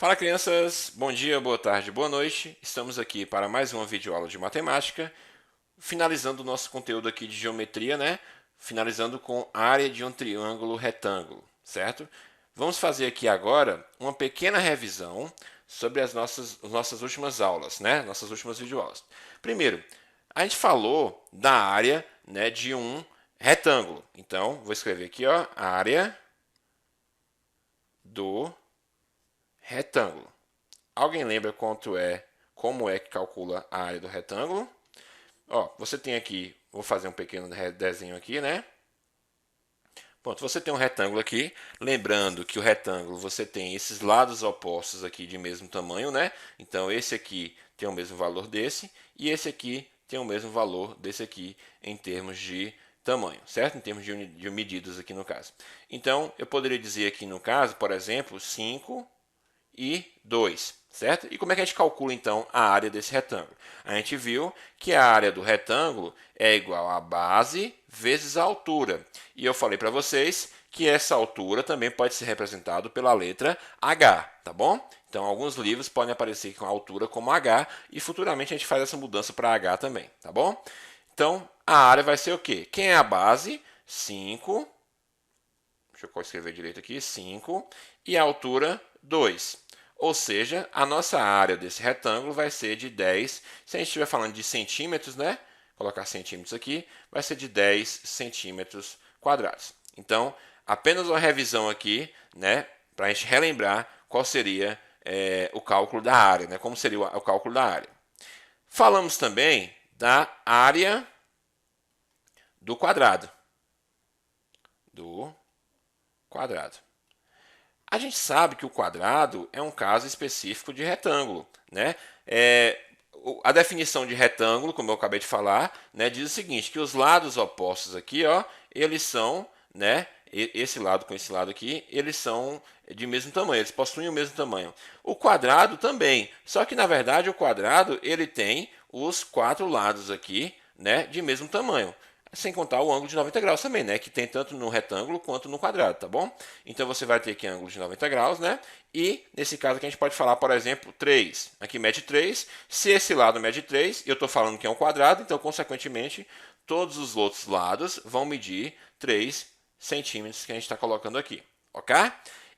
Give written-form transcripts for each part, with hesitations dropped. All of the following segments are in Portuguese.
Fala crianças, bom dia, boa tarde, boa noite. Estamos aqui para mais uma videoaula de matemática, finalizando o nosso conteúdo aqui de geometria, né? Finalizando com a área de um triângulo retângulo, certo? Vamos fazer aqui agora uma pequena revisão sobre as nossas últimas aulas, né? Nossas últimas videoaulas. Primeiro, a gente falou da área, né, de um retângulo. Então, vou escrever aqui, ó, a área do retângulo. Alguém lembra como é que calcula a área do retângulo? Ó, você tem aqui, vou fazer um pequeno desenho aqui, né? Pronto, você tem um retângulo aqui, lembrando que o retângulo você tem esses lados opostos aqui de mesmo tamanho, né? Então esse aqui tem o mesmo valor desse e esse aqui tem o mesmo valor desse aqui em termos de tamanho, certo? Em termos de medidas aqui no caso. Então eu poderia dizer aqui no caso, por exemplo, 5 e 2, certo? E como é que a gente calcula então a área desse retângulo? A gente viu que a área do retângulo é igual a base vezes a altura. E eu falei para vocês que essa altura também pode ser representada pela letra H, tá bom? Então alguns livros podem aparecer com a altura como H e futuramente a gente faz essa mudança para H também, tá bom? Então a área vai ser o quê? Quem é a base? 5. Deixa eu escrever direito aqui, 5. E a altura, 2. Ou seja, a nossa área desse retângulo vai ser de 10. Se a gente estiver falando de centímetros, né? Colocar centímetros aqui, vai ser de 10 centímetros quadrados. Então, apenas uma revisão aqui, né? Para a gente relembrar qual seria o cálculo da área, né? Como seria o cálculo da área. Falamos também da área do quadrado. Do quadrado. A gente sabe que o quadrado é um caso específico de retângulo, né? A definição de retângulo, como eu acabei de falar, né, diz o seguinte, que os lados opostos aqui, ó, eles são, né, esse lado com esse lado aqui, eles são de mesmo tamanho, eles possuem o mesmo tamanho. O quadrado também, só que na verdade o quadrado ele tem os quatro lados aqui, né, de mesmo tamanho. Sem contar o ângulo de 90 graus também, né? Que tem tanto no retângulo quanto no quadrado, tá bom? Então você vai ter aqui ângulo de 90 graus, né? E nesse caso aqui a gente pode falar, por exemplo, 3. Aqui mede 3. Se esse lado mede 3, eu estou falando que é um quadrado, então consequentemente todos os outros lados vão medir 3 centímetros que a gente está colocando aqui, ok?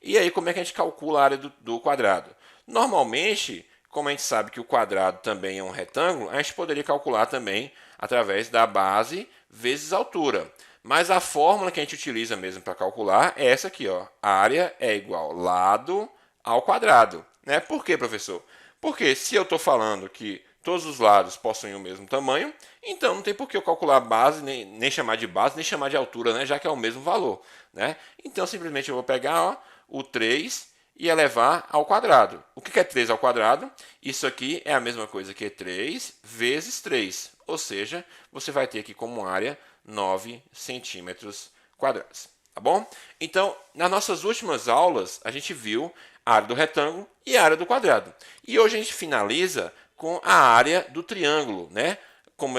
E aí como é que a gente calcula a área do quadrado? Normalmente, como a gente sabe que o quadrado também é um retângulo, a gente poderia calcular também através da base vezes a altura. Mas a fórmula que a gente utiliza mesmo para calcular é essa aqui, ó. A área é igual lado ao quadrado. Né? Por quê, professor? Porque se eu estou falando que todos os lados possuem o mesmo tamanho, então não tem por que eu calcular a base, nem chamar de base, nem chamar de altura, né? Já que é o mesmo valor. Né? Então simplesmente eu vou pegar ó, o 3 e elevar ao quadrado. O que é 3 ao quadrado? Isso aqui é a mesma coisa que 3 vezes 3. Ou seja, você vai ter aqui como área 9 centímetros quadrados. Tá bom? Então, nas nossas últimas aulas, a gente viu a área do retângulo e a área do quadrado. E hoje a gente finaliza com a área do triângulo, né? Como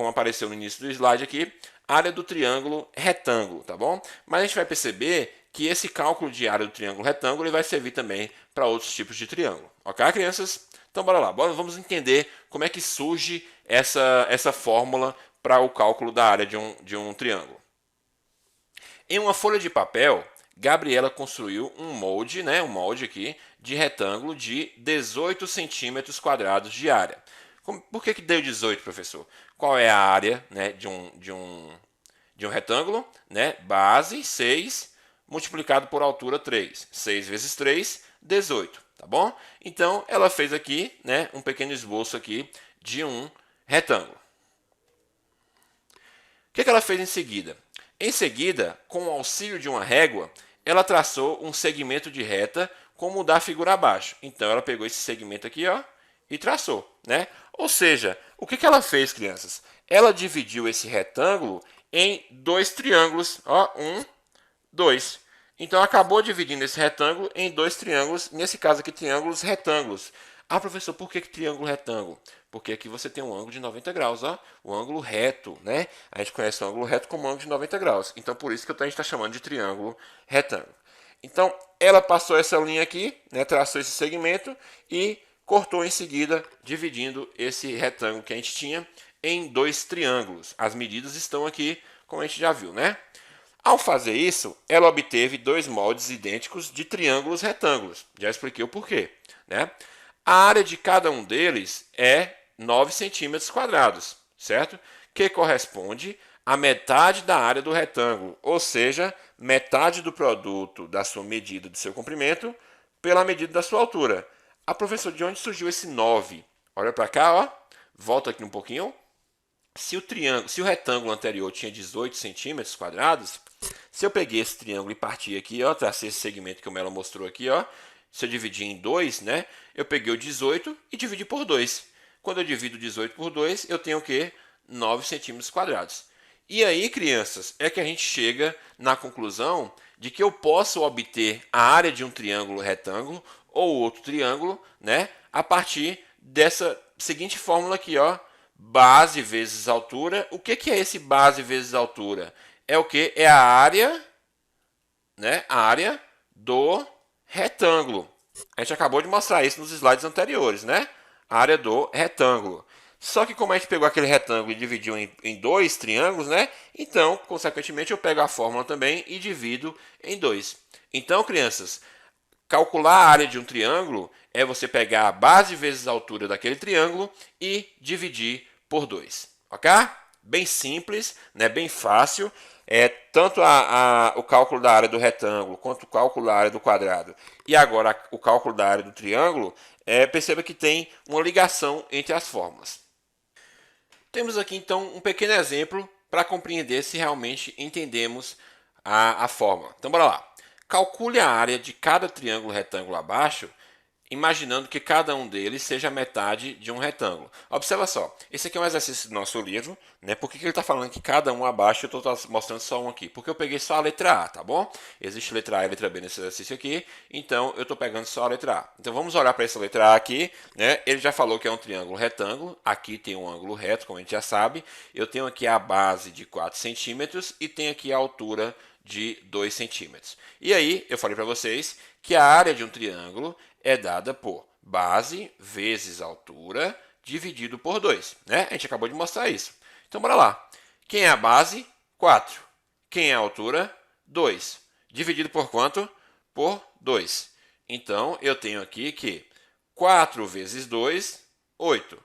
apareceu no início do slide aqui, área do triângulo retângulo, tá bom? Mas a gente vai perceber que esse cálculo de área do triângulo retângulo ele vai servir também para outros tipos de triângulo. Ok, crianças? Então, bora lá. Vamos entender como é que surge essa fórmula para o cálculo da área de um triângulo. Em uma folha de papel, Gabriela construiu um molde aqui, de retângulo de 18 centímetros quadrados de área. Por que deu 18, professor? Qual é a área né, de um retângulo? Né? Base 6 multiplicado por altura 3. 6 vezes 3, 18. Tá bom? Então, ela fez aqui né, um pequeno esboço aqui de um retângulo. O que ela fez em seguida? Em seguida, com o auxílio de uma régua, ela traçou um segmento de reta como o da figura abaixo. Então, ela pegou esse segmento aqui ó, e traçou. Né? Ou seja, o que ela fez, crianças? Ela dividiu esse retângulo em dois triângulos. Ó, 1, 2. Então, acabou dividindo esse retângulo em dois triângulos, nesse caso aqui, triângulos retângulos. Ah, professor, por que triângulo retângulo? Porque aqui você tem um ângulo de 90 graus, ó, o ângulo reto, né? A gente conhece o ângulo reto como ângulo de 90 graus. Então, por isso que a gente está chamando de triângulo retângulo. Então, ela passou essa linha aqui, né, traçou esse segmento e cortou em seguida, dividindo esse retângulo que a gente tinha em dois triângulos. As medidas estão aqui, como a gente já viu, né? Ao fazer isso, ela obteve dois moldes idênticos de triângulos retângulos. Já expliquei o porquê, né? A área de cada um deles é 9 centímetros quadrados, certo? Que corresponde à metade da área do retângulo, ou seja, metade do produto da sua medida do seu comprimento pela medida da sua altura. A professora, de onde surgiu esse 9? Olha para cá, ó. Volta aqui um pouquinho. Se o retângulo anterior tinha 18 centímetros quadrados, se eu peguei esse triângulo e parti aqui, ó, tracei esse segmento que o Melo mostrou aqui, ó, se eu dividir em 2, né, eu peguei o 18 e dividi por 2. Quando eu divido 18 por 2, eu tenho o quê? 9 centímetros quadrados. E aí, crianças, é que a gente chega na conclusão de que eu posso obter a área de um triângulo retângulo ou outro triângulo, né, a partir dessa seguinte fórmula aqui, ó, base vezes altura. O que é esse base vezes altura? É o que? É a área, né? A área do retângulo. A gente acabou de mostrar isso nos slides anteriores, né? A área do retângulo. Só que como a gente pegou aquele retângulo e dividiu em dois triângulos, né? Então, consequentemente, eu pego a fórmula também e divido em dois. Então, crianças, calcular a área de um triângulo é você pegar a base vezes a altura daquele triângulo e dividir por 2. Ok? Bem simples, né? Bem fácil. Tanto o cálculo da área do retângulo quanto o cálculo da área do quadrado e agora o cálculo da área do triângulo, perceba que tem uma ligação entre as fórmulas. Temos aqui então um pequeno exemplo para compreender se realmente entendemos a fórmula. Então, bora lá. Calcule a área de cada triângulo retângulo abaixo, imaginando que cada um deles seja metade de um retângulo. Observa só, esse aqui é um exercício do nosso livro, né? Por que ele está falando que cada um abaixo? Eu estou mostrando só um aqui, porque eu peguei só a letra A, tá bom? Existe letra A e letra B nesse exercício aqui, então eu estou pegando só a letra A. Então vamos olhar para essa letra A aqui, né? Ele já falou que é um triângulo retângulo, aqui tem um ângulo reto, como a gente já sabe. Eu tenho aqui a base de 4 centímetros e tenho aqui a altura de 2 centímetros. E aí, eu falei para vocês que a área de um triângulo é dada por base vezes altura dividido por 2. Né? A gente acabou de mostrar isso. Então, bora lá. Quem é a base? 4. Quem é a altura? 2. Dividido por quanto? Por 2. Então, eu tenho aqui que 4 vezes 2, 8.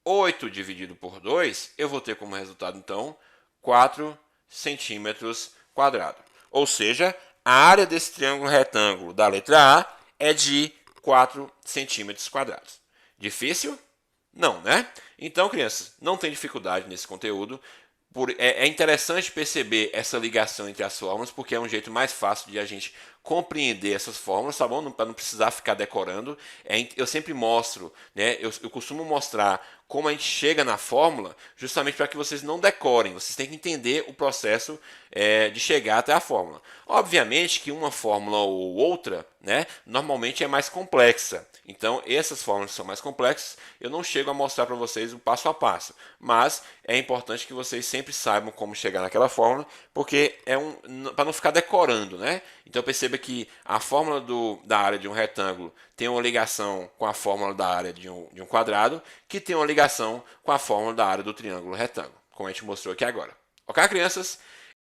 8 dividido por 2, eu vou ter como resultado, então, 4 centímetros quadrados. Ou seja, a área desse triângulo retângulo da letra A é de 4 centímetros quadrados. Difícil? Não, né? Então, crianças, não tem dificuldade nesse conteúdo. É interessante perceber essa ligação entre as fórmulas, porque é um jeito mais fácil de a gente compreender essas fórmulas, tá bom? Para não precisar ficar decorando. Eu sempre mostro, né? Eu costumo mostrar como a gente chega na fórmula, justamente para que vocês não decorem. Vocês têm que entender o processo de chegar até a fórmula. Obviamente que uma fórmula ou outra, né, normalmente é mais complexa. Então, essas fórmulas são mais complexas. Eu não chego a mostrar para vocês o passo a passo, mas é importante que vocês sempre saibam como chegar naquela fórmula, porque para não ficar decorando, né? Então, perceba que a fórmula da área de um retângulo tem uma ligação com a fórmula da área de um quadrado, que tem uma ligação com a fórmula da área do triângulo retângulo, como a gente mostrou aqui agora. Ok, crianças?